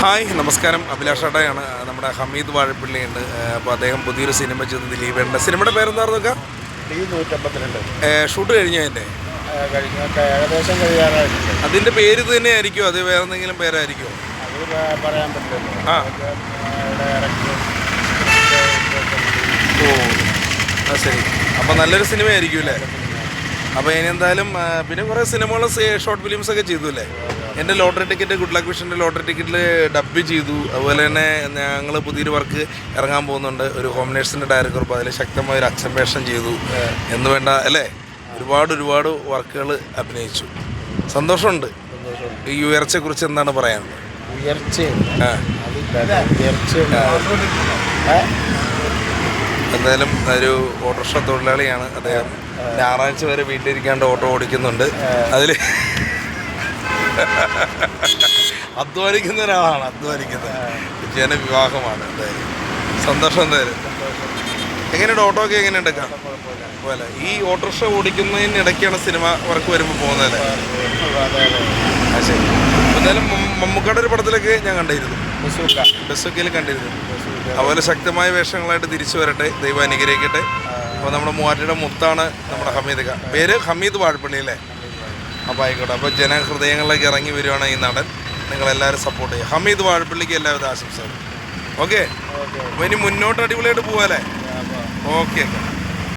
Hi നമസ്കാരം, അഭിലാഷാട്ടയാണ്. നമ്മുടെ ഹമീദ് വാഴപ്പള്ളിയുണ്ട്. അപ്പോൾ അദ്ദേഹം പുതിയൊരു സിനിമ ചെയ്ത് ദിലീപേണ്ട. സിനിമയുടെ പേരെന്താണെന്ന് നോക്കാം. ഷൂട്ട് കഴിഞ്ഞു അതിൻ്റെ ഏകദേശം കഴിയാറായിട്ടുണ്ട്. അതിൻ്റെ പേര് തന്നെ ആയിരിക്കുമോ അത് വേറെ എന്തെങ്കിലും പേരായിരിക്കുമോ? അത് പറയാൻ പറ്റില്ല. ഓ അത് ശരി. അപ്പോൾ നല്ലൊരു സിനിമ ആയിരിക്കും അല്ലേ? അപ്പോൾ ഇനി എന്തായാലും പിന്നെ കുറേ സിനിമകളും ഷോർട്ട് ഫിലിംസൊക്കെ ചെയ്തു അല്ലേ? എൻ്റെ ലോട്ടറി ടിക്കറ്റ്, ഗുഡ് ലക്ക് വിഷൻ്റെ ലോട്ടറി ടിക്കറ്റിൽ ഡബ് ചെയ്തു. അതുപോലെ തന്നെ ഞങ്ങൾ പുതിയൊരു വർക്ക് ഇറങ്ങാൻ പോകുന്നുണ്ട്. ഒരു ഹോം നേഴ്സിൻ്റെ ഡയറക്ടർ. അപ്പോൾ അതിൽ ശക്തമായ ഒരു അച്ഛൻ വേഷം ചെയ്തു എന്ന് വേണ്ട അല്ലേ? ഒരുപാട് വർക്കുകൾ അഭിനയിച്ചു. സന്തോഷമുണ്ട്. ഈ ഉയർച്ചയെക്കുറിച്ച് എന്താണ് പറയാനുള്ളത്? എന്തായാലും ഒരു ഓട്ടോറിക്ഷ തൊഴിലാളിയാണ് അദ്ദേഹം. ഞായറാഴ്ച വരെ വീട്ടിലിരിക്കാണ്ട് ഓട്ടോ ഓടിക്കുന്നുണ്ട്. അതിൽ അധ്വാനിക്കുന്ന ഒരാളാണ്. ജനവിവാഹമാണ്. എന്തായാലും സന്തോഷം. എന്തായാലും എങ്ങനെയുണ്ട് ഓട്ടോ ഒക്കെ? എങ്ങനെയുണ്ട് പോലെ ഈ ഓട്ടോറിക്ഷ ഓടിക്കുന്നതിനിടയ്ക്കാണ് സിനിമ വർക്ക് വരുമ്പോൾ പോകുന്നതല്ലേ? ശരി. എന്തായാലും മമ്മൂക്കയുടെ ഒരു പടത്തിലൊക്കെ ഞാൻ കണ്ടിരുന്നു, ബസ്സൊക്കെയിൽ കണ്ടിരുന്നു. അതുപോലെ ശക്തമായ വേഷങ്ങളായിട്ട് തിരിച്ചു വരട്ടെ, ദൈവം അനുഗ്രഹിക്കട്ടെ. അപ്പോൾ നമ്മുടെ മൂവാറ്റിയുടെ മുത്താണ് നമ്മുടെ ഹമീദ്. പേര് ഹമീദ് വാഴപ്പള്ളി അല്ലേ? അപ്പോൾ ആയിക്കോട്ടെ. അപ്പോൾ ജനഹൃദയങ്ങളിലേക്ക് ഇറങ്ങി വരുവാണ് ഈ നടൻ. നിങ്ങളെല്ലാവരും സപ്പോർട്ട് ചെയ്യുക. ഹമീദ് വാഴപ്പള്ളിക്ക് എല്ലാവിധ ആശംസകളും. ഓക്കെ. അപ്പോൾ ഇനി മുന്നോട്ട് അടിപൊളിയായിട്ട് പോവാല്ലേ? ഓക്കെ.